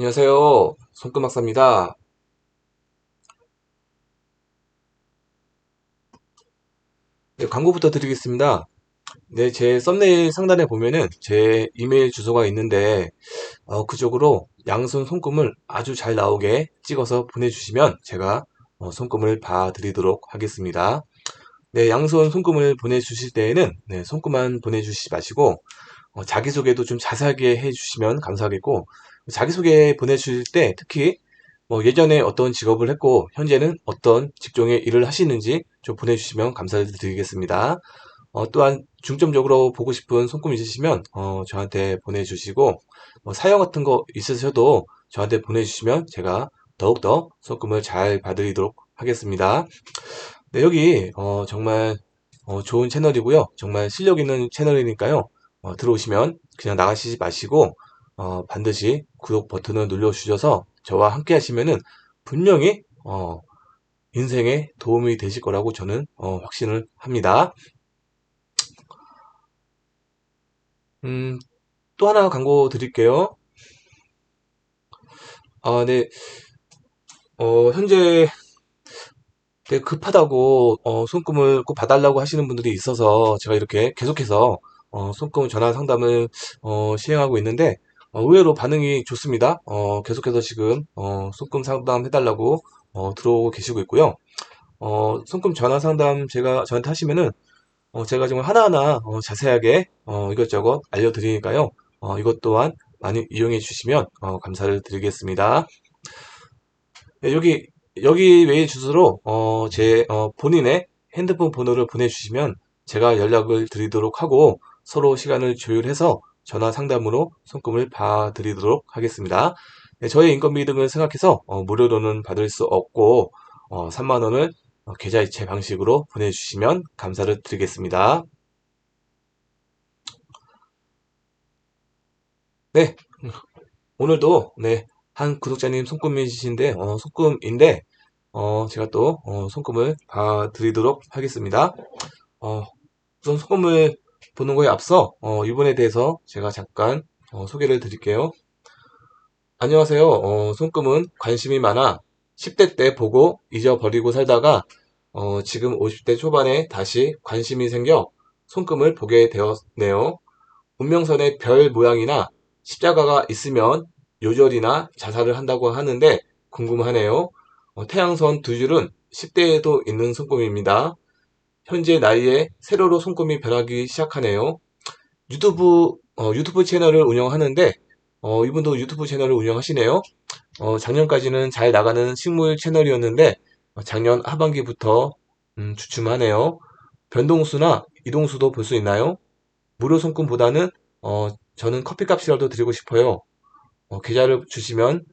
안녕하세요. 손금박사입니다. 네, 광고부터 드리겠습니다. 네, 제 썸네일 상단에 보면은 제 이메일 주소가 있는데, 그쪽으로 양손 손금을 아주 잘 나오게 찍어서 보내주시면 제가 손금을 봐드리도록 하겠습니다. 네, 양손 손금을 보내주실 때에는 네, 손금만 보내주시지 마시고, 자기소개도 좀 자세하게 해주시면 감사하겠고, 자기소개 보내주실 때 특히 예전에 어떤 직업을 했고 현재는 어떤 직종의 일을 하시는지 좀 보내주시면 감사드리겠습니다. 또한 중점적으로 보고 싶은 손금 있으시면 저한테 보내주시고 사연 같은 거 있으셔도 저한테 보내주시면 제가 더욱더 손금을 잘 봐드리도록 하겠습니다. 네, 여기 정말 좋은 채널이고요. 정말 실력 있는 채널이니까요. 들어오시면 그냥 나가시지 마시고 반드시 구독 버튼을 눌러주셔서 저와 함께 하시면은 분명히 인생에 도움이 되실 거라고 저는 확신을 합니다. 음, 또 하나 광고 드릴게요. 네, 현재 되게 급하다고 손금을 꼭 봐달라고 하시는 분들이 있어서 제가 이렇게 계속해서 손금 전화 상담을 시행하고 있는데 의외로 반응이 좋습니다. 계속해서 지금 손금 상담 해달라고 들어오고 계시고 있고요. 손금 전화 상담 제가 저한테 하시면은 제가 정말 하나하나 자세하게 이것저것 알려드리니까요. 이것 또한 많이 이용해 주시면 감사를 드리겠습니다. 네, 여기 메일 주소로 제 본인의 핸드폰 번호를 보내주시면 제가 연락을 드리도록 하고 서로 시간을 조율해서 전화 상담으로 손금을 봐드리도록 하겠습니다. 네, 저의 인건비 등을 생각해서 무료로는 받을 수 없고 3만 원을 계좌이체 방식으로 보내주시면 감사를 드리겠습니다. 네, 오늘도 네, 한 구독자님 손금이신데 손금인데 제가 또 손금을 봐드리도록 하겠습니다. 어, 우선 손금을 보는 거에 앞서 이분에 대해서 제가 잠깐 소개를 드릴게요. 안녕하세요. 손금은 관심이 많아 10대 때 보고 잊어버리고 살다가 지금 50대 초반에 다시 관심이 생겨 손금을 보게 되었네요. 운명선에 별 모양이나 십자가가 있으면 요절이나 자살을 한다고 하는데 궁금하네요. 태양선 두 줄은 10대에도 있는 손금입니다. 현재 나이에 세로로 손금이 변하기 시작하네요. 유튜브 채널을 운영하는데 이분도 유튜브 채널을 운영하시네요. 작년까지는 잘 나가는 식물 채널이었는데 작년 하반기부터 주춤하네요. 변동수나 이동수도 볼 수 있나요? 무료 손금보다는 저는 커피값이라도 드리고 싶어요. 계좌를 주시면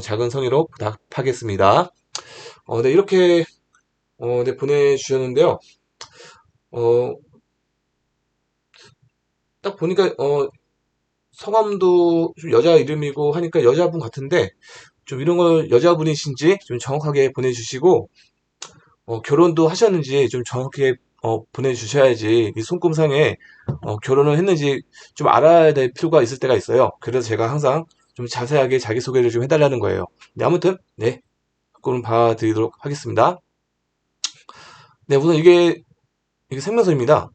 작은 성의로 부탁하겠습니다. 네, 이렇게 네, 보내주셨는데요. 어, 딱 보니까 성함도 좀 여자 이름이고 하니까 여자분 같은데 좀 이런 걸 여자분이신지 좀 정확하게 보내주시고 결혼도 하셨는지 좀 정확하게 보내주셔야지 이 손금상에 결혼을 했는지 좀 알아야 될 필요가 있을 때가 있어요. 그래서 제가 항상 좀 자세하게 자기소개를 좀 해달라는 거예요. 네, 아무튼 네, 그럼 봐드리도록 하겠습니다. 네, 우선 이게 생명선입니다.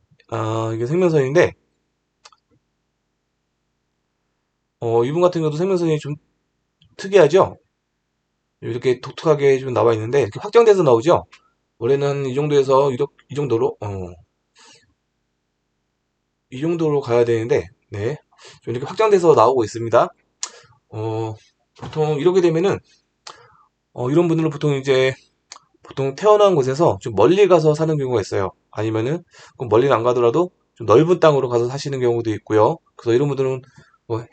이게 생명선인데 이분 같은 경우도 생명선이 좀 특이하죠? 이렇게 독특하게 좀 나와 있는데 이렇게 확장돼서 나오죠? 원래는 이 정도에서 이 정도로 이 정도로 가야 되는데 네, 좀 이렇게 확장돼서 나오고 있습니다. 보통 이렇게 되면은 이런 분들은 보통 태어난 곳에서 좀 멀리 가서 사는 경우가 있어요. 아니면은 꼭 멀리는 안 가더라도 좀 넓은 땅으로 가서 사시는 경우도 있고요. 그래서 이런 분들은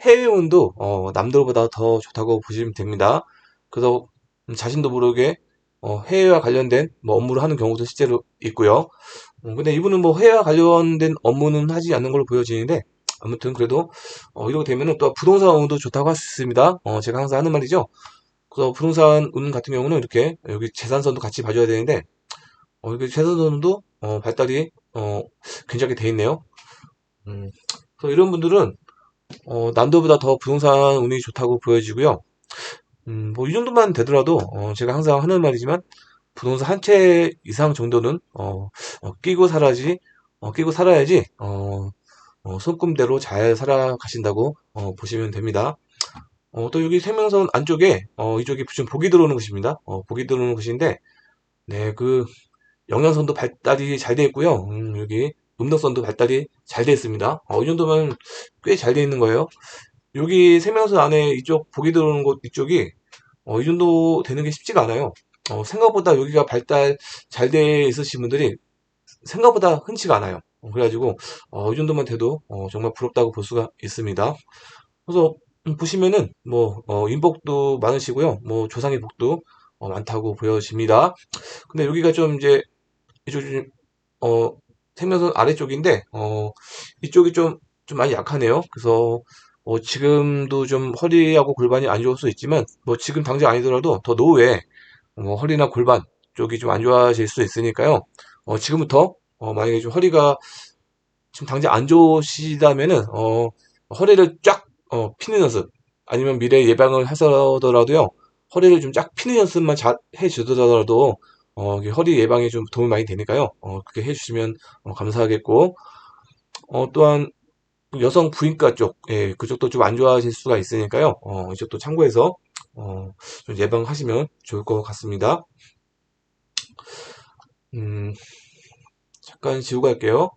해외운도 남들보다 더 좋다고 보시면 됩니다. 그래서 자신도 모르게 해외와 관련된 업무를 하는 경우도 실제로 있고요. 근데 이분은 해외와 관련된 업무는 하지 않는 걸로 보여지는데 아무튼 그래도 이렇게 되면은 또 부동산 운도 좋다고 할 수 있습니다. 제가 항상 하는 말이죠. 그래서 부동산 운 같은 경우는 이렇게 여기 재산선도 같이 봐줘야 되는데 이렇게 재산선도 발달이 굉장히 돼 있네요. 그래서 이런 분들은 남들보다 더 부동산 운이 좋다고 보여지고요. 뭐 이 정도만 되더라도 제가 항상 하는 말이지만 부동산 한 채 이상 정도는 끼고 살아야지 손금대로 잘 살아가신다고 보시면 됩니다. 또 여기 생명선 안쪽에 이쪽이 좀 복이 들어오는 곳입니다. 복이 들어오는 곳인데 네, 그 영양선도 발달이 잘 되어 있고요. 여기 음덕선도 발달이 잘 되어 있습니다. 이 정도면 꽤 잘 되어 있는 거예요. 여기 생명선 안에 이쪽 복이 들어오는 곳 이쪽이 이 정도 되는 게 쉽지가 않아요. 생각보다 여기가 발달 잘 돼 있으신 분들이 생각보다 흔치가 않아요. 그래가지고 이 정도만 돼도 정말 부럽다고 볼 수가 있습니다. 그래서 보시면은 뭐 인복도 많으시고요. 뭐 조상의 복도 많다고 보여집니다. 근데 여기가 좀 이제 이쪽 좀 생명선 아래쪽인데 이쪽이 좀 많이 약하네요. 그래서 지금도 좀 허리하고 골반이 안 좋을 수 있지만 뭐 지금 당장 아니더라도 더 노후에 허리나 골반 쪽이 좀 안 좋아질 수 있으니까요. 지금부터 만약에 좀 허리가 지금 당장 안 좋으시다면은 허리를 쫙 피는 연습 아니면 미래 예방을 하더라도요 허리를 좀 쫙 피는 연습만 잘 해주더라도 이게 허리 예방에 좀 도움이 많이 되니까요. 그렇게 해주시면 감사하겠고 또한 여성 부인과 쪽, 예, 그쪽도 좀 안 좋아질 수가 있으니까요. 이쪽도 참고해서 좀 예방하시면 좋을 것 같습니다. 음, 잠깐 지우고 갈게요.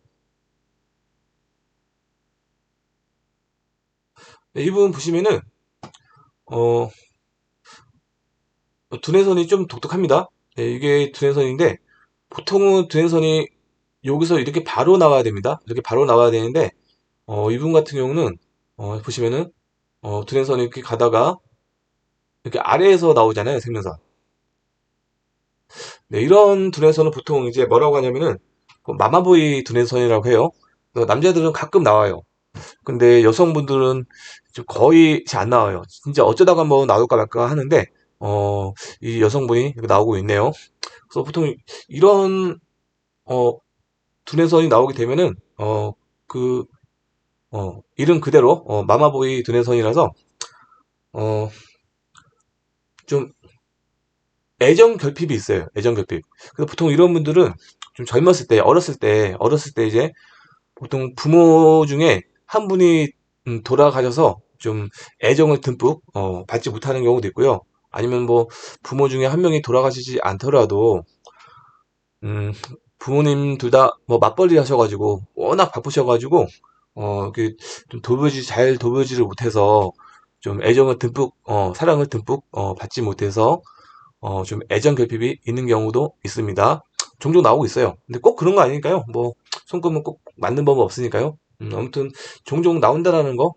네, 이 부분 보시면은 어, 두뇌선이 좀 독특합니다. 네, 이게 두뇌선인데 보통은 두뇌선이 여기서 이렇게 바로 나와야 됩니다. 이렇게 바로 나와야 되는데 이분 같은 경우는 보시면은 두뇌선이 이렇게 가다가 이렇게 아래에서 나오잖아요, 생명선. 네, 이런 두뇌선은 보통 이제 뭐라고 하냐면은 마마보이 두뇌선이라고 해요. 남자들은 가끔 나와요. 근데 여성분들은 좀 거의 잘 안 나와요. 진짜 어쩌다가 뭐 나올까 말까 하는데 이 여성분이 이렇게 나오고 있네요. 그래서 보통 이런 어, 두뇌선이 나오게 되면은 그 이름 그대로 마마보이 두뇌선이라서 어, 좀 애정 결핍이 있어요. 애정 결핍. 그래서 보통 이런 분들은 좀 젊었을 때, 어렸을 때 이제 보통 부모 중에 한 분이 돌아가셔서 좀 애정을 듬뿍 받지 못하는 경우도 있고요. 아니면 뭐 부모 중에 한 명이 돌아가시지 않더라도 음, 부모님 둘 다 뭐 맞벌이 하셔가지고 워낙 바쁘셔가지고 좀 잘 돌보지를 못해서 좀 애정을 듬뿍 사랑을 듬뿍 받지 못해서 좀 애정 결핍이 있는 경우도 있습니다. 종종 나오고 있어요. 근데 꼭 그런 거 아니니까요. 뭐 손금은 꼭 맞는 법은 없으니까요. 아무튼 종종 나온다라는 거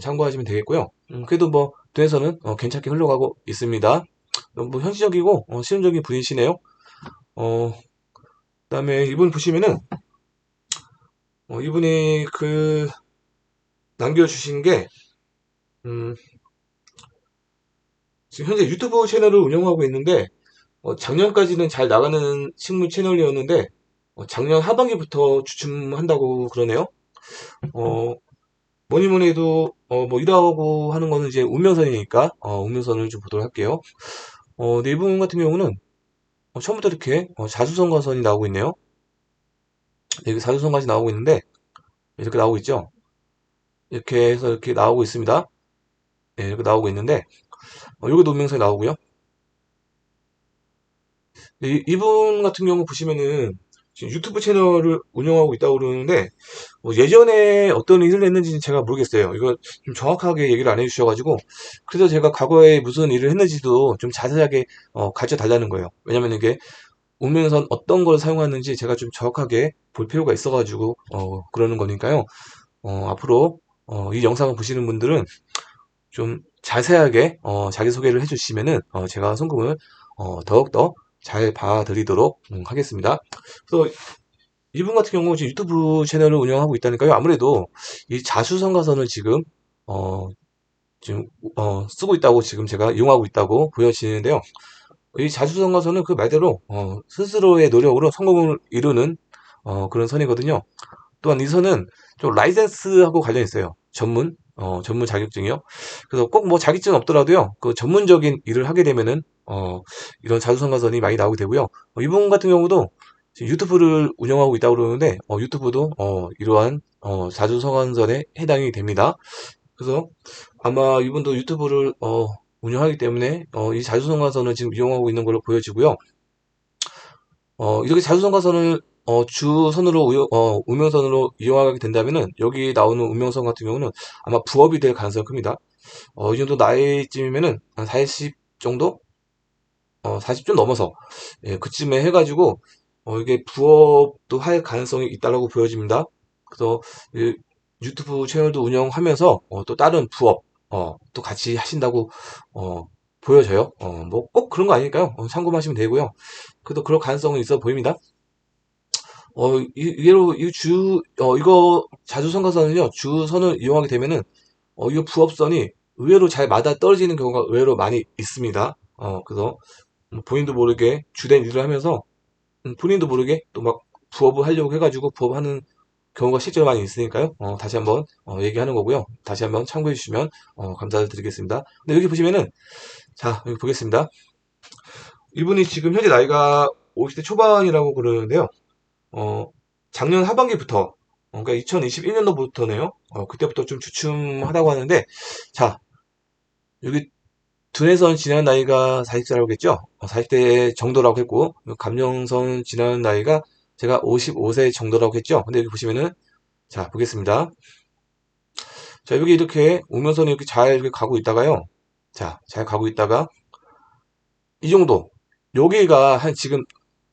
참고하시면 되겠고요. 그래도 뭐 dun에서는 괜찮게 흘러가고 있습니다. 뭐 현실적이고 실용적인 분이시네요. 어, 그다음에 이분 보시면은 이분이 그 남겨주신 게 음, 지금 현재 유튜브 채널을 운영하고 있는데 작년까지는 잘 나가는 식물 채널이었는데 작년 하반기부터 주춤한다고 그러네요. 어, 뭐니 뭐니 해도 뭐 일하고 하는 거는 이제 운명선이니까 운명선을 좀 보도록 할게요. 네 분 같은 경우는 처음부터 이렇게 자수성가선이 나오고 있네요. 네, 이렇게 자수성가시 나오고 있는데 이렇게 나오고 있죠. 이렇게 해서 이렇게 나오고 있습니다. 네, 이렇게 나오고 있는데 여기도 운명선이 나오고요. 이분 같은 경우 보시면은 지금 유튜브 채널을 운영하고 있다고 그러는데 뭐 예전에 어떤 일을 했는지는 제가 모르겠어요. 이거 좀 정확하게 얘기를 안 해주셔가지고 그래서 제가 과거에 무슨 일을 했는지도 좀 자세하게 가르쳐 달라는 거예요. 왜냐면 이게 운명선 어떤 걸 사용하는지 제가 좀 정확하게 볼 필요가 있어가지고 그러는 거니까요. 앞으로 이 영상을 보시는 분들은 좀 자세하게 자기소개를 해주시면은 제가 송금을 더욱더 잘 봐드리도록 하겠습니다. 그래서 이분 같은 경우 지금 유튜브 채널을 운영하고 있다니까요. 아무래도 이 자수성가선을 어, 지금 쓰고 있다고 지금 제가 이용하고 있다고 보여지는데요. 이 자수성가선은 그 말대로 스스로의 노력으로 성공을 이루는 그런 선이거든요. 또한 이 선은 좀 라이센스하고 관련 있어요. 전문 전문 자격증이요. 그래서 꼭 뭐 자격증 없더라도요, 그 전문적인 일을 하게 되면은, 이런 자주성가선이 많이 나오게 되고요. 이분 같은 경우도 지금 유튜브를 운영하고 있다고 그러는데, 유튜브도, 이러한, 자주성가선에 해당이 됩니다. 그래서 아마 이분도 유튜브를, 운영하기 때문에, 이 자주성가선을 지금 이용하고 있는 걸로 보여지고요. 이렇게 자주성가선을 주선으로 운명선으로 이용하게 된다면은 여기 나오는 운명선 같은 경우는 아마 부업이 될 가능성이 큽니다. 이 정도 나이쯤이면은 한 40 정도? 40 좀 넘어서 예, 그쯤에 해가지고 이게 부업도 할 가능성이 있다라고 보여집니다. 그래서 이 유튜브 채널도 운영하면서 또 다른 부업 또 같이 하신다고 어, 보여져요. 뭐 꼭 그런 거 아니니까요. 참고하시면 되고요. 그래도 그럴 가능성은 있어 보입니다. 이게로, 이거 자주성가선은요, 주선을 이용하게 되면은, 이거 부업선이 의외로 잘 맞아 떨어지는 경우가 의외로 많이 있습니다. 그래서, 본인도 모르게 주된 일을 하면서, 본인도 모르게 또 막 부업을 하려고 해가지고 부업하는 경우가 실제로 많이 있으니까요. 다시 한번, 얘기하는 거고요. 다시 한번 참고해 주시면, 감사드리겠습니다. 근데 여기 보시면은, 자, 여기 보겠습니다. 이분이 지금 현재 나이가 50대 초반이라고 그러는데요. 어, 작년 하반기부터, 그러니까 2021년도부터네요. 그때부터 좀 주춤하다고 하는데, 자, 여기 dun에선 지난 나이가 40살이라고 했죠? 40대 정도라고 했고, 감령선 지난 나이가 제가 55세 정도라고 했죠? 근데 여기 보시면은, 자, 보겠습니다. 자, 여기 이렇게 우면선이 이렇게 잘 이렇게 가고 있다가요. 자, 잘 가고 있다가, 이 정도. 여기가 한 지금,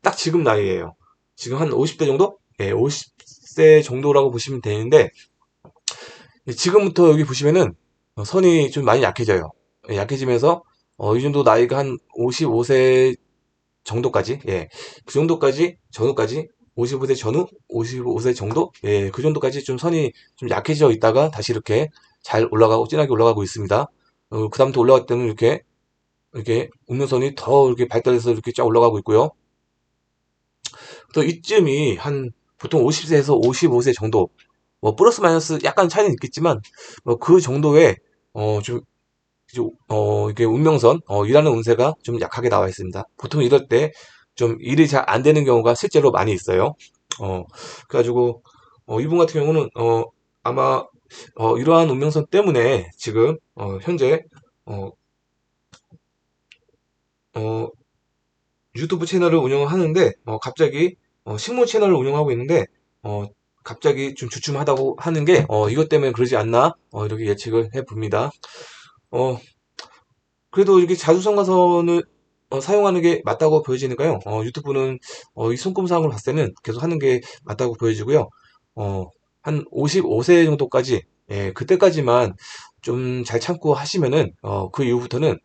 딱 지금 나이에요. 지금 한 50대 정도? 예, 50세 정도라고 보시면 되는데, 지금부터 여기 보시면은 선이 좀 많이 약해져요. 예, 약해지면서 이 정도 나이가 한 55세 정도까지, 예, 그 정도까지 전후까지 55세 전후, 55세 정도, 예, 그 정도까지 좀 선이 좀 약해져 있다가 다시 이렇게 잘 올라가고 진하게 올라가고 있습니다. 그 다음부터 올라갈 때는 이렇게 운명선이 더 이렇게 발달해서 이렇게 쫙 올라가고 있고요. 또 이쯤이 한 보통 50세에서 55세 정도, 뭐 플러스 마이너스 약간 차이는 있겠지만 뭐 그 정도의 좀 이게 운명선 일하는 운세가 좀 약하게 나와 있습니다. 보통 이럴 때 좀 일이 잘 안 되는 경우가 실제로 많이 있어요. 어 그래가지고 이분 같은 경우는 아마 이러한 운명선 때문에 지금 현재 어, 어, 유튜브 채널을 운영하는데 갑자기 식물 채널을 운영하고 있는데 어, 갑자기 좀 주춤하다고 하는 게 이것 때문에 그러지 않나 이렇게 예측을 해봅니다. 어, 그래도 이렇게 자주성가선을 사용하는 게 맞다고 보여지니까요. 유튜브는 이 손금상으로 봤을 때는 계속 하는 게 맞다고 보여지고요. 한 55세 정도까지, 예, 그때까지만 좀 잘 참고 하시면은, 그 이후부터는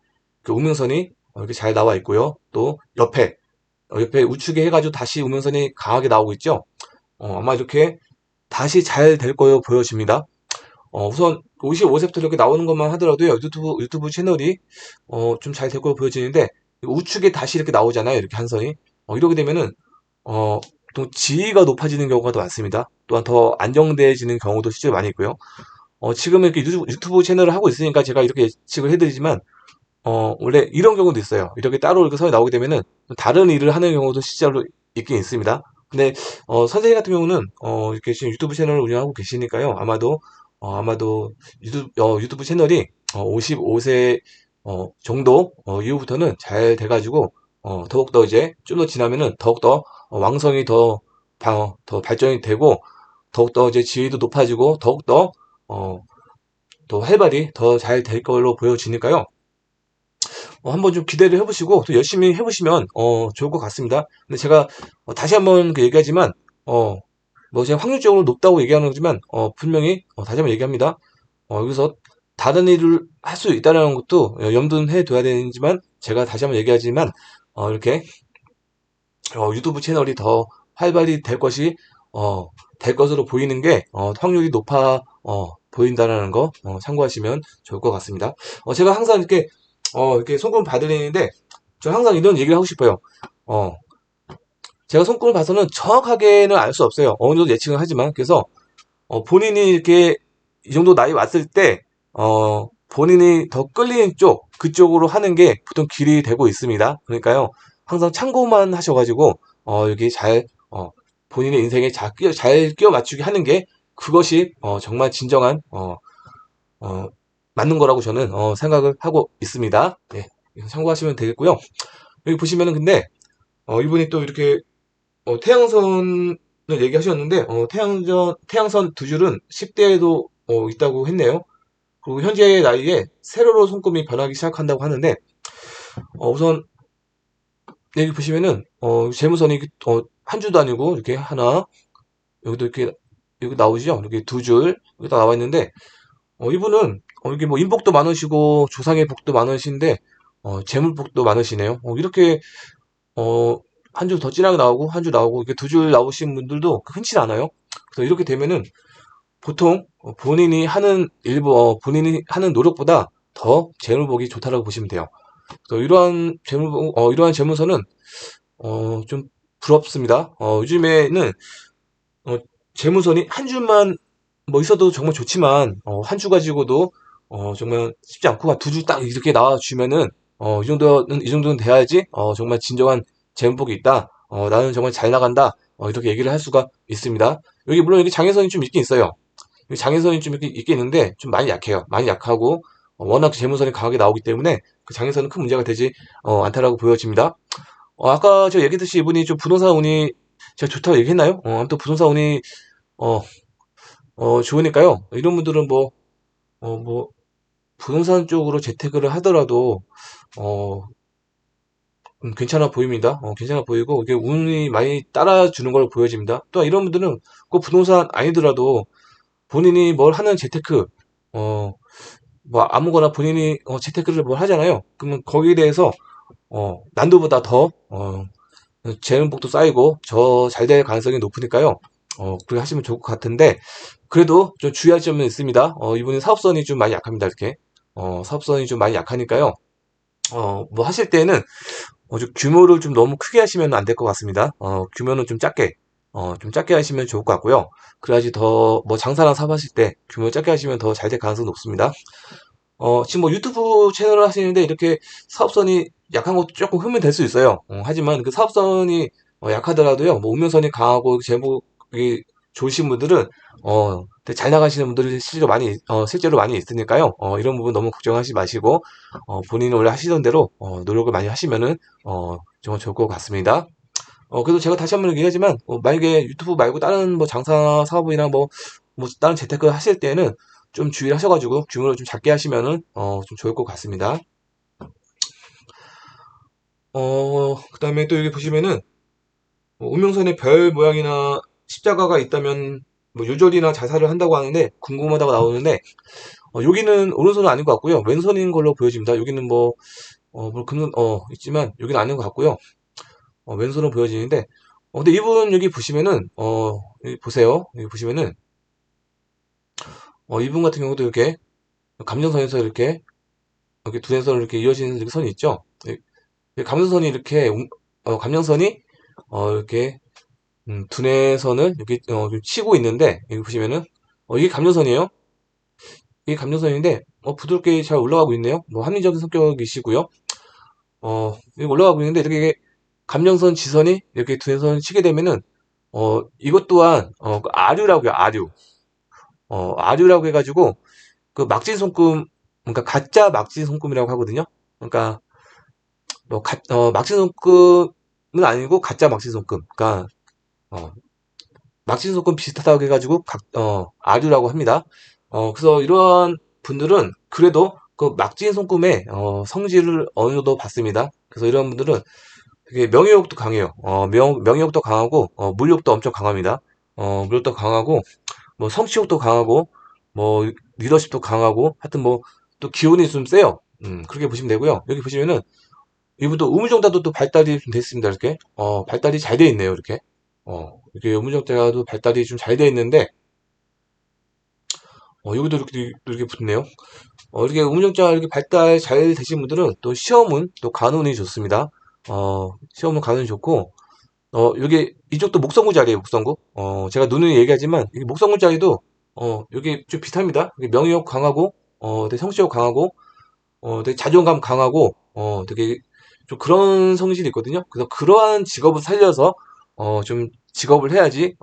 그 운명선이 이렇게 잘 나와 있고요. 또 옆에 우측에 해가지고 다시 운명선이 강하게 나오고 있죠. 아마 이렇게 다시 잘 될 거로 보여집니다. 우선 55세부터 이렇게 나오는 것만 하더라도요, 유튜브 채널이, 좀 잘 될 걸로 보여지는데, 우측에 다시 이렇게 나오잖아요, 이렇게 한 선이. 이렇게 되면은, 어, 또 지위가 높아지는 경우가 더 많습니다. 또한 더 안정돼지는 경우도 실제로 많이 있고요. 지금 이렇게 유튜브 채널을 하고 있으니까 제가 이렇게 예측을 해드리지만, 원래 이런 경우도 있어요. 이렇게 따로 이렇게 선이 나오게 되면은, 다른 일을 하는 경우도 실제로 있긴 있습니다. 근데, 선생님 같은 경우는, 이렇게 지금 유튜브 채널을 운영하고 계시니까요. 아마도 유튜브 채널이 55세 정도 이후부터는 잘 돼가지고 더욱더 이제 좀 더 지나면은 더욱더 왕성이 더 발전이 되고 더욱더 이제 지위도 높아지고 더욱더 어, 더 활발히 더 잘 될 걸로 보여지니까요. 한번 좀 기대를 해보시고 또 열심히 해보시면 좋을 것 같습니다. 근데 제가 다시 한번 그 얘기하지만 어, 뭐 제가 확률적으로 높다고 얘기하는 거지만 분명히 다시 한번 얘기합니다. 여기서 다른 일을 할 수 있다는 것도 염두는 해둬야 되지만 제가 다시 한번 얘기하지만 이렇게 유튜브 채널이 더 활발히 될 것으로 보이는 게 확률이 높아 보인다는 거 참고하시면 좋을 것 같습니다. 제가 항상 이렇게 손금 봐드리는데 저 항상 이런 얘기를 하고 싶어요. 어, 제가 손금을 봐서는 정확하게는 알 수 없어요. 어느 정도 예측을 하지만 그래서 본인이 이렇게 이 정도 나이 왔을 때 본인이 더 끌리는 쪽, 그쪽으로 하는 게 보통 길이 되고 있습니다. 그러니까요, 항상 참고만 하셔가지고, 여기 잘, 본인의 인생에 잘 끼워 맞추게 하는 게, 그것이, 정말 진정한, 어, 맞는 거라고 저는, 생각을 하고 있습니다. 네, 이거 참고하시면 되겠고요. 여기 보시면은 근데, 이분이 또 이렇게, 태양선을 얘기하셨는데, 태양선 두 줄은 10대에도, 있다고 했네요. 그리고 현재의 나이에 세로로 손금이 변하기 시작한다고 하는데, 우선 여기 보시면은 재무선이 한 줄도 아니고 이렇게 하나, 여기도 이렇게 여기 나오죠. 이렇게 두 줄 여기 다 나와 있는데, 이분은 이게 뭐 인복도 많으시고 조상의 복도 많으신데 재물복도 많으시네요. 이렇게 어, 한 줄 더 진하게 나오고 한 줄 나오고 이렇게 두 줄 나오신 분들도 흔치 않아요. 그래서 이렇게 되면은 보통 본인이 하는 노력보다 더 재물복이 좋다라고 보시면 돼요. 그래서 이러한 재무서는 좀 부럽습니다. 요즘에는 어, 재무선이 한 줄만 뭐 있어도 정말 좋지만 한 줄 가지고도 정말 쉽지 않고 두 줄 딱 이렇게 나와주면은 이 정도는 돼야지 정말 진정한 재무복이 있다. 나는 정말 잘 나간다. 이렇게 얘기를 할 수가 있습니다. 여기 물론 여기 장애선이 좀 있긴 있어요. 여기 장애선이 좀 이렇게 있긴 있는데 좀 많이 약해요. 많이 약하고 워낙 재무선이 강하게 나오기 때문에 그 장애선은 큰 문제가 되지 않다라고 보여집니다. 아까 제가 얘기했듯이 이분이 좀 부동산 운이 제가 좋다고 얘기했나요? 아무튼 부동산 운이 어, 좋으니까요. 이런 분들은 뭐 부동산 쪽으로 재테크를 하더라도 어, 괜찮아 보입니다. 괜찮아 보이고 이게 운이 많이 따라주는 걸 보여집니다. 또 이런 분들은 꼭 부동산 아니더라도 본인이 뭘 하는 재테크 어, 뭐 아무거나 본인이 재테크를 뭘 하잖아요. 그러면 거기에 대해서 난도보다 더 재능복도 쌓이고 저 잘 될 가능성이 높으니까요. 그렇게 하시면 좋을 것 같은데 그래도 좀 주의할 점은 있습니다. 이분이 사업성이 좀 많이 약합니다. 이렇게 사업성이 좀 많이 약하니까요. 뭐 하실 때는 좀 규모를 좀 너무 크게 하시면 안 될 것 같습니다. 규모는 좀 작게 하시면 좋을 것 같고요. 그래야지 더 뭐 장사나 사업하실 때 규모 작게 하시면 더 잘 될 가능성이 높습니다. 지금 뭐 유튜브 채널을 하시는데 이렇게 사업성이 약한 것도 조금 흠이 될 수 있어요. 하지만 그 사업성이 약하더라도요, 뭐 운명선이 강하고 제목이 좋으신 분들은 되게 잘 나가시는 분들이 실제로 많이 있으니까요. 이런 부분 너무 걱정하지 마시고 본인이 원래 하시던 대로 노력을 많이 하시면은 정말 좋을 것 같습니다. 그래도 제가 다시 한번 얘기하지만 만약에 유튜브 말고 다른 뭐 장사 사업이나 뭐 다른 재테크 하실 때는 좀 주의를 하셔가지고 규모를 좀 작게 하시면은 좀 좋을 것 같습니다. 그다음에 또 여기 보시면은 운명선에 별 모양이나 십자가가 있다면 뭐 유절이나 자살을 한다고 하는데 궁금하다고 나오는데 여기는 오른손은 아닌 것 같고요. 왼손인 걸로 보여집니다. 여기는 뭐 금은 있지만 여기는 아닌 것 같고요. 왼손으로 보여지는데 근데 이분 여기 보시면은 여기 보세요. 여기 보시면은 이분 같은 경우도 이렇게 감정선에서 이렇게 두뇌선으로 이렇게 이어지는 이렇게 선이 있죠. 감정선이 이렇게 감정선이 이렇게 두뇌선을 이렇게 좀 치고 있는데 여기 보시면은 이게 감정선이에요. 이게 감정선인데 부드럽게 잘 올라가고 있네요. 뭐 합리적인 성격이시고요. 여기 올라가고 있는데 이렇게 감정선 지선이 이렇게 두뇌선을 치게 되면은 이것 또한 그 아류라고요. 아류라고 해가지고 그 막진 손금 그러니까 가짜 막진 손금이라고 하거든요. 그러니까 막진 손금은 아니고 가짜 막진 손금. 그러니까 어, 막진 손금 비슷하다고 해가지고 아류라고 합니다. 그래서 이러한 분들은 그래도 그 막진 손금의 성질을 어느 정도 봤습니다. 그래서 이런 분들은 되게 명예욕도 강해요. 명예욕도 강하고 물욕도 엄청 강합니다. 물욕도 강하고 뭐 성취욕도 강하고 뭐 리더십도 강하고 하여튼 뭐 또 기운이 좀 세요. 그렇게 보시면 되고요. 여기 보시면은 이분도 우물정자도 또 발달이 좀 됐습니다. 이렇게 발달이 잘 돼 있네요. 이렇게 우물정자도 발달이 좀 잘 돼 있는데 여기도 이렇게 붙네요. 이렇게 우물정자 이렇게 발달 잘 되신 분들은 또 시험은 또 간운이 좋습니다. 시험은 간운이 좋고 여기 이쪽도 목성구 자리에요. 목성구. 제가 누누이 얘기하지만 이 목성구 자리도 여기 좀 비슷합니다. 여기 명의욕 강하고 되게 성실하고 강하고, 되게 자존감 강하고, 되게 좀 그런 성질이 있거든요. 그래서 그러한 직업을 살려서, 좀 직업을 해야지,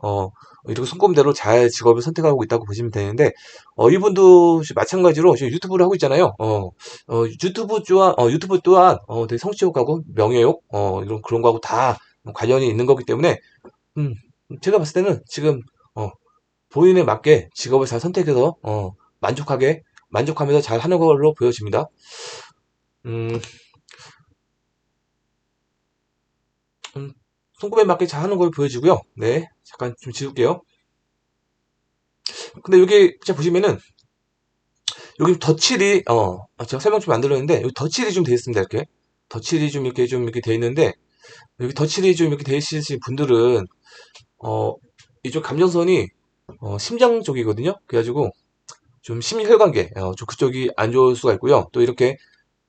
이렇게 손꼽대로 잘 직업을 선택하고 있다고 보시면 되는데, 이분도 마찬가지로 지금 유튜브를 하고 있잖아요. 유튜브 또한, 되게 성취욕하고 명예욕, 이런 그런 거하고 다 관련이 있는 거기 때문에, 음, 제가 봤을 때는 지금, 어, 본인에 맞게 직업을 잘 선택해서, 만족하면서 잘 하는 걸로 보여집니다. 음, 음, 손꼽에 맞게 잘 하는 걸 보여지고요. 네, 잠깐 좀 지울게요. 근데 여기 제가 보시면은 여기 덧칠이 제가 설명 좀 안 들었는데 여기 덧칠이 좀 돼 있습니다. 이렇게 덧칠이 좀 이렇게 돼 있는데 여기 덧칠이 좀 이렇게 돼 있으신 분들은 어 이쪽 감정선이 심장 쪽이거든요. 그래가지고 좀 심혈관계 좀 그쪽이 안 좋을 수가 있고요. 또 이렇게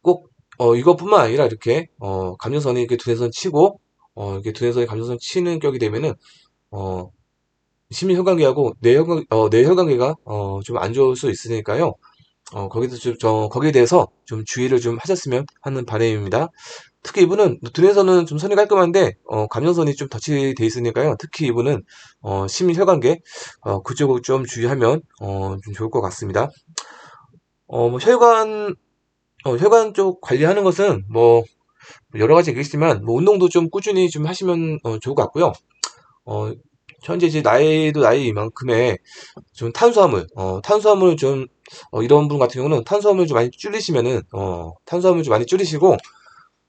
꼭 이것뿐만 아니라 이렇게 감정선이 이렇게 두뇌선 치고 이렇게 두뇌선이 감정선 치는 격이 되면은 어 심혈관계하고 뇌혈관계가 좀 안 좋을 수 있으니까요. 거기에 대해서 좀 주의를 좀 하셨으면 하는 바람입니다. 특히 이분은 두뇌선은 좀 선이 깔끔한데 감정선이 좀 덧칠이 돼 있으니까요. 특히 이분은 심혈관계 그쪽을 좀 주의하면 좀 좋을 것 같습니다. 뭐 혈관 쪽 관리하는 것은 뭐 여러 가지 있겠지만 뭐 운동도 좀 꾸준히 좀 하시면 좋을 것 같고요. 어, 현재 이제 나이도 나이만큼의 좀 탄수화물 좀 이런 분 같은 경우는 탄수화물 좀 많이 줄이시면은 탄수화물 좀 많이 줄이시고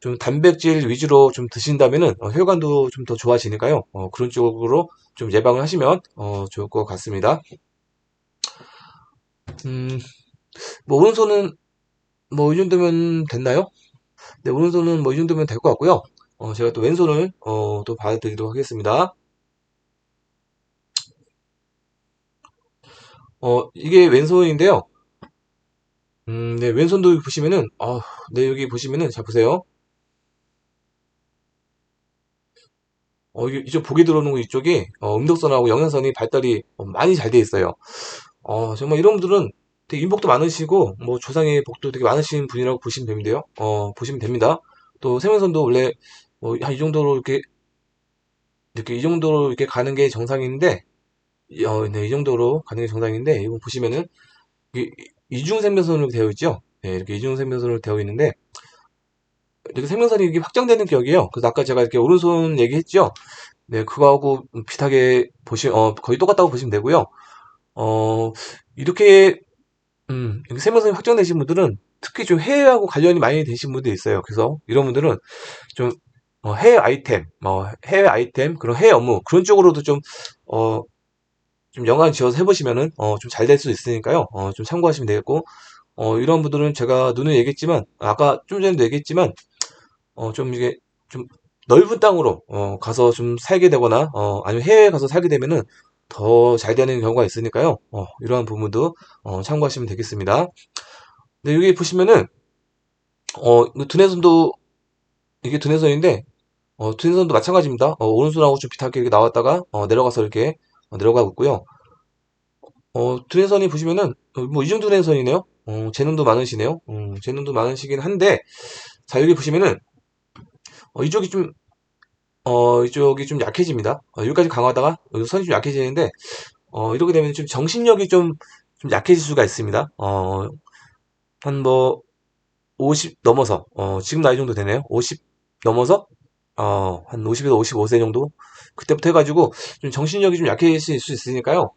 좀 단백질 위주로 좀 드신다면은 혈관도 좀 더 좋아지니까요. 그런 쪽으로 좀 예방을 하시면 좋을 것 같습니다. 음, 뭐 오른손은 뭐 이 정도면 됐나요? 네, 오른손은 뭐 이 정도면 될 것 같고요. 제가 또 왼손을 또 봐드리도록 하겠습니다. 이게 왼손인데요. 네, 왼손도 보시면은, 네, 여기 보시면은, 잘 보세요. 이쪽 보기 들어오는 거 이쪽이, 음덕선하고 영양선이 발달이 많이 잘 돼 있어요. 정말 이런 분들은 되게 인복도 많으시고, 뭐, 조상의 복도 되게 많으신 분이라고 보시면 됩니다. 보시면 됩니다. 또, 생명선도 원래, 한 이 정도로 이렇게, 이 정도로 이렇게 가는 게 정상인데, 네, 이 정도로 가는 게 정상인데, 이거 보시면은, 이게 이중생명선으로 되어 있죠? 네, 이렇게 이중생명선으로 되어 있는데, 이렇게 생명선이 이게 확장되는 격이에요. 그래서 아까 제가 이렇게 오른손 얘기했죠? 네, 그거하고 비슷하게 거의 똑같다고 보시면 되고요. 어, 이렇게, 이렇게 생명선이 확장되신 분들은 특히 좀 해외하고 관련이 많이 되신 분들이 있어요. 그래서 이런 분들은 좀, 해외 아이템, 그런 해외 업무, 그런 쪽으로도 어, 좀 연관 지어서 해보시면은, 좀 잘 될 수 있으니까요. 좀 참고하시면 되겠고, 이런 분들은 제가 눈에 얘기했지만, 아까 좀 전에도 얘기했지만, 좀 이게 좀 넓은 땅으로 가서 좀 살게 되거나 아니면 해외에 가서 살게 되면은 더 잘 되는 경우가 있으니까요. 이러한 부분도 참고하시면 되겠습니다. 네, 여기 보시면은 이거 두뇌선도 이게 두뇌선인데 두뇌선도 마찬가지입니다. 오른손하고 좀 비슷하게 이렇게 나왔다가 내려가서 이렇게 내려가고 있고요. 두뇌선이 보시면은 뭐 이중 두뇌선이네요. 재능도 많으시네요. 재능도 많으시긴 한데 자 여기 보시면은 이쪽이 이쪽이 좀 약해집니다. 여기까지 강하다가 여기 선이 좀 약해지는데 이렇게 되면 좀 정신력이 좀 약해질 수가 있습니다. 한 뭐 50 넘어서 지금 나이 정도 되네요. 50 넘어서 한 50에서 55세 정도 그때부터 해가지고 좀 정신력이 좀 약해질 수 있으니까요.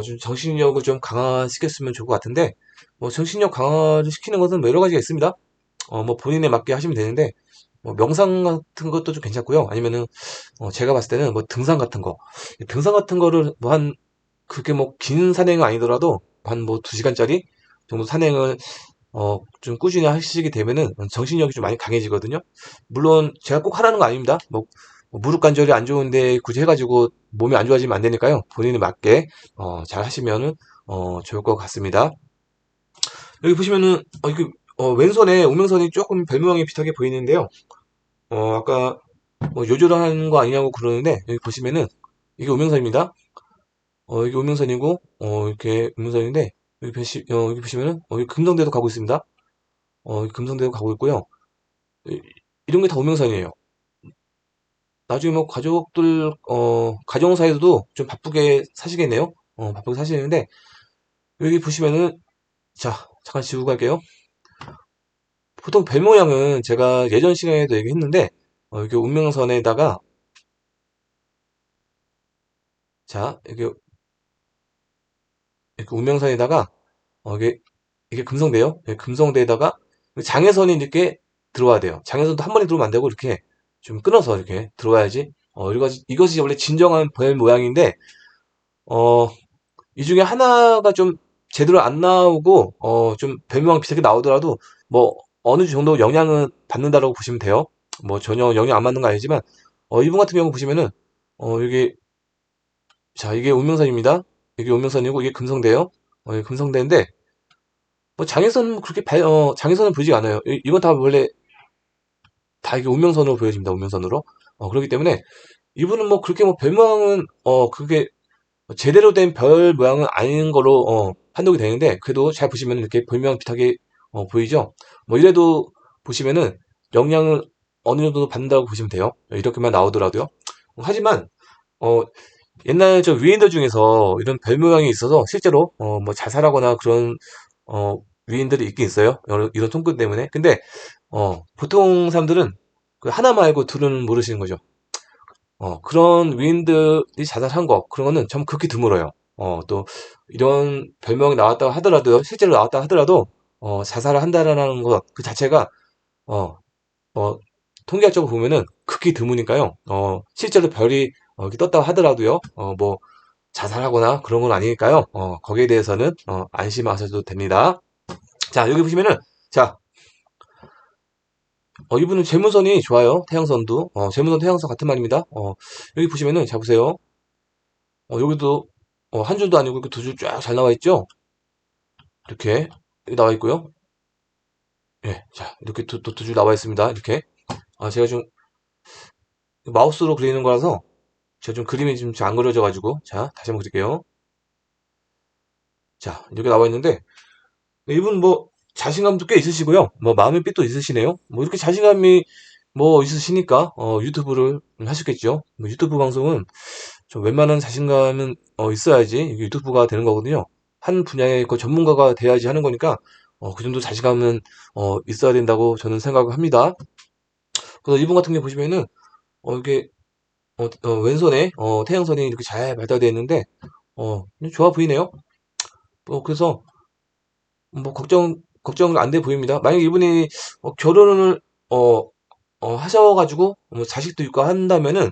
좀 정신력을 좀 강화시켰으면 좋을 것 같은데 뭐 정신력 강화를 시키는 것은 뭐 여러 가지가 있습니다. 뭐 본인에 맞게 하시면 되는데 뭐 명상 같은 것도 좀 괜찮고요. 아니면은 제가 봤을 때는 뭐 등산 같은 거를 뭐 그렇게 뭐 긴 산행은 아니더라도 한 뭐 2시간짜리 정도 산행을 좀 꾸준히 하시게 되면은 정신력이 좀 많이 강해지거든요. 물론 제가 꼭 하라는 거 아닙니다. 뭐 무릎 관절이 안 좋은데 굳이 해가지고 몸이 안 좋아지면 안 되니까요. 본인에 맞게 잘 하시면은 좋을 것 같습니다. 여기 보시면은 이게 왼손에 우명선이 조금 별모양이 비슷하게 보이는데요. 아까 뭐 요절하는 거 아니냐고 그러는데 여기 보시면은 이게 우명선입니다. 이게 우명선이고 이렇게 우명선인데 여기 보시면은, 여기 금성대도 가고 있습니다. 여기 금성대도 가고 있고요. 이- 이런 게 다 우명산이에요. 나중에 뭐 가정 사이에서도 좀 바쁘게 사시겠네요. 바쁘게 사시는데, 여기 보시면은, 자, 잠깐 지우고 갈게요. 보통 별 모양은 제가 예전 시간에도 얘기했는데, 이렇게 운명선에다가, 자, 이렇게 운명선에다가, 이게 금성대요. 예, 금성대에다가, 장애선이 이렇게 들어와야 돼요. 장애선도 한 번에 들어오면 안 되고, 이렇게 좀 끊어서 이렇게 들어와야지. 이것이 원래 진정한 별 모양인데, 어, 이 중에 하나가 좀 제대로 안 나오고, 좀 별모양 비슷하게 나오더라도, 뭐, 어느 정도 영향은 받는다라고 보시면 돼요. 뭐, 전혀 영향 안 받는 건 아니지만, 이분 같은 경우 보시면은, 여기, 자, 이게 운명선입니다. 이게 운명선이고, 이게 금성대요. 이게 금성대인데, 뭐, 장애선은 그렇게 장애선은 보이지 않아요. 이건 다 원래, 다 이게 운명선으로 보여집니다. 운명선으로. 그렇기 때문에, 이분은 뭐, 그렇게 뭐, 별모양은, 그게 제대로 된 별 모양은 아닌 걸로 판독이 되는데 그래도 잘 보시면 이렇게 별모양 비슷하게 보이죠? 뭐 이래도 보시면은 영향을 어느 정도 받는다고 보시면 돼요. 이렇게만 나오더라도요. 하지만 어, 옛날 저 위인들 중에서 이런 별 모양이 있어서 실제로 뭐 자살하거나 그런 위인들이 있긴 있어요. 이런 손끝 때문에. 근데 보통 사람들은 그 하나 말고 둘은 모르시는 거죠. 그런 위인들이 자살한 거, 그런 거는 참 극히 드물어요. 또, 이런 별명이 나왔다 하더라도, 실제로 나왔다 하더라도, 자살을 한다라는 것, 그 자체가, 어, 어, 통계학적으로 보면은 극히 드무니까요. 실제로 별이 이렇게 떴다 하더라도요, 뭐, 자살하거나 그런 건 아니니까요. 거기에 대해서는, 안심하셔도 됩니다. 자, 여기 보시면은, 자, 이분은 재무선이 좋아요. 태양선도. 재무선, 태양선 같은 말입니다. 여기 보시면은, 자, 보세요. 여기도 한 줄도 아니고 이렇게 두 줄 쫙 잘 나와 있죠? 이렇게 나와 있고요. 예, 자 이렇게 두 줄 나와 있습니다. 이렇게 제가 좀 마우스로 그리는 거라서 제가 좀 그림이 좀 잘 안 그려져 가지고 자 다시 한번 그릴게요. 자 이렇게 나와 있는데 이분 뭐 자신감도 꽤 있으시고요. 뭐 마음의 삘도 있으시네요. 뭐 이렇게 자신감이 뭐 있으시니까 유튜브를 하셨겠죠. 뭐 유튜브 방송은 좀 웬만한 자신감은 있어야지 이게 유튜브가 되는 거거든요. 한 분야의 그 전문가가 돼야지 하는 거니까 그 정도 자신감은 있어야 된다고 저는 생각을 합니다. 그래서 이분 같은 경우 보시면은 이게 왼손에 태양선이 이렇게 잘 발달되어 있는데 좋아 보이네요. 그래서 뭐 걱정 안 돼 보입니다. 만약 이분이 결혼을 어, 하셔가지고 뭐 자식도 있고 한다면은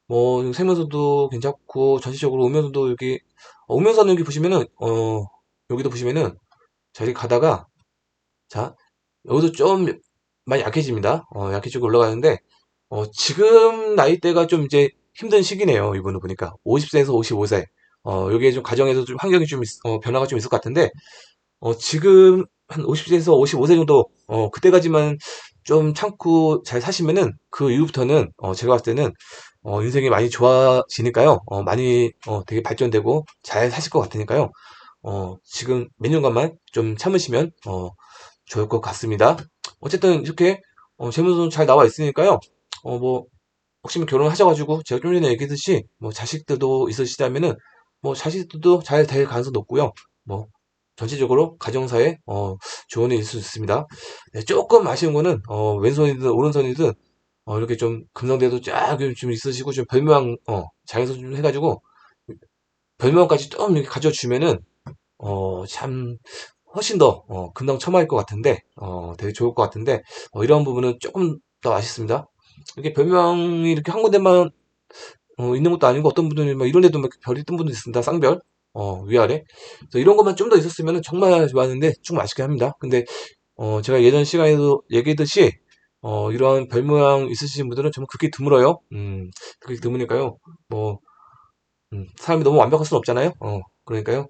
뭐 세면서도 괜찮고 전체적으로 오면서도 여기 오면서는 여기 보시면은 여기도 보시면은 자리 가다가 자 여기도 좀 많이 약해집니다. 약해지고 올라가는데 지금 나이대가 좀 이제 힘든 시기네요. 이분은 보니까 50세에서 55세. 여기에 좀 가정에서 좀 환경이 좀 변화가 좀 있을 것 같은데 지금 한 50세에서 55세 정도 그때까지만 좀 참고 잘 사시면은 그 이후부터는 제가 봤을 때는 인생이 많이 좋아지니까요. 많이 되게 발전되고 잘 사실 것 같으니까요. 지금 몇 년간만 좀 참으시면 좋을 것 같습니다. 어쨌든 이렇게 재무도 잘 나와 있으니까요. 뭐 혹시 뭐 결혼하셔가지고 제가 좀 전에 얘기했듯이 뭐 자식들도 있으시다면은 뭐 자식들도 잘 될 가능성 높고요. 뭐 전체적으로 가정사에 좋은 일이 있을 수 있습니다. 네, 조금 아쉬운 거는 왼손이든 오른손이든 이렇게 좀 금성대도 쫙좀 있으시고 좀 별명 자연선 좀 해가지고 별명까지 좀 이렇게 가져주면은 참 훨씬 더 금방첨화일 것 같은데 되게 좋을 것 같은데 이런 부분은 조금 더 아쉽습니다. 이렇게 별명이 이렇게 한 군데만 있는 것도 아니고 어떤 분들은 막 이런 데도 막 별이 뜬 분도 있습니다. 쌍별 위아래. 그래서 이런 것만 좀 더 있었으면 정말 좋았는데 조금 아쉽게 합니다. 근데 제가 예전 시간에도 얘기했듯이 이러한 별 모양 있으신 분들은 정말 그렇게 드물어요. 그렇게 드무니까요. 뭐 사람이 너무 완벽할 수는 없잖아요. 그러니까요.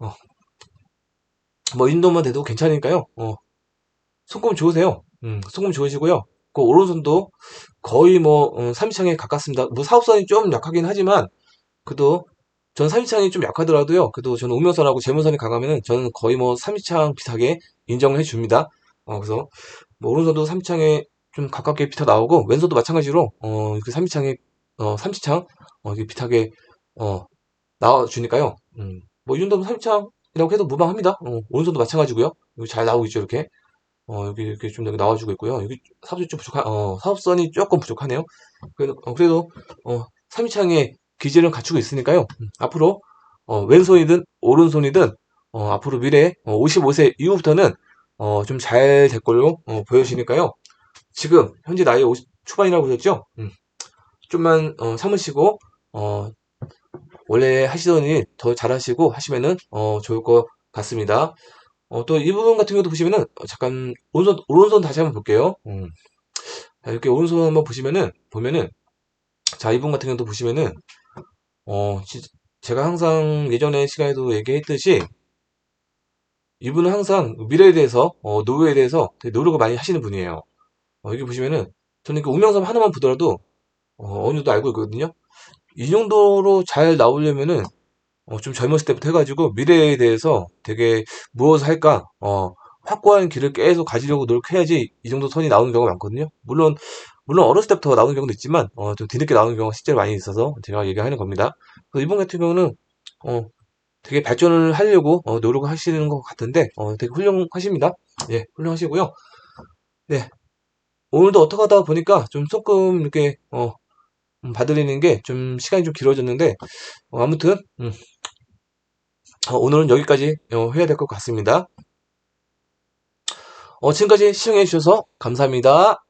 어, 뭐 이 정도만 돼도 괜찮으니까요. 손금 좋으세요. 손금 좋으시고요. 그 오른손도 거의 뭐 삼지창에 가깝습니다. 뭐 사업성이 좀 약하긴 하지만 그래도 전 3인창이 좀 약하더라도요. 그래도 저는 우명선하고 재무선이 강하면은 저는 거의 뭐 3인창 비슷하게 인정을 해줍니다. 그래서 뭐 오른손도 3인창에 좀 가깝게 비타 나오고 왼손도 마찬가지로 그 3인창에 3인창 이게 비슷하게 나와주니까요. 뭐 이 정도면 3인창이라고 해도 무방합니다. 오른손도 마찬가지고요. 여기 잘 나오고 있죠, 이렇게. 여기 이렇게 좀 여기 나와주고 있고요. 여기 사업선이 좀 사업선이 조금 부족하네요. 그래도 3인창의 기질은 갖추고 있으니까요. 앞으로 왼손이든 오른손이든 앞으로 미래 55세 이후부터는 좀 잘 될 걸로 보여지니까요. 지금 현재 나이 50 초반이라고 그랬죠? 좀만 참으시고 원래 하시던 일 더 잘하시고 하시면은 좋을 것 같습니다. 또 이 부분 같은 경우도 보시면은 잠깐 오른손 다시 한번 볼게요. 이렇게 오른손 한번 보면은 자, 이 부분 같은 경우도 보시면은 어, 지- 제가 항상 예전에 시간에도 얘기했듯이 이분은 항상 미래에 대해서 노후에 대해서 되게 노력을 많이 하시는 분이에요. 여기 보시면은 저는 그 운명섬 하나만 보더라도 어느 정도 알고 있거든요. 이 정도로 잘 나오려면은 좀 젊었을 때부터 해가지고 미래에 대해서 되게 무엇을 할까 확고한 길을 계속 가지려고 노력해야지 이 정도 선이 나오는 경우가 많거든요. 물론 어렸을 때부터 나오는 경우도 있지만 좀 뒤늦게 나오는 경우가 실제로 많이 있어서 제가 얘기하는 겁니다. 그래서 이번 같은 경우는 어, 되게 발전을 하려고 노력을 하시는 것 같은데 되게 훌륭하십니다. 예, 훌륭하시고요. 네, 오늘도 어떻게 하다 보니까 좀 조금 이렇게 봐드리는 게 좀 시간이 좀 길어졌는데 아무튼 오늘은 여기까지 해야 될 것 같습니다. 지금까지 시청해 주셔서 감사합니다.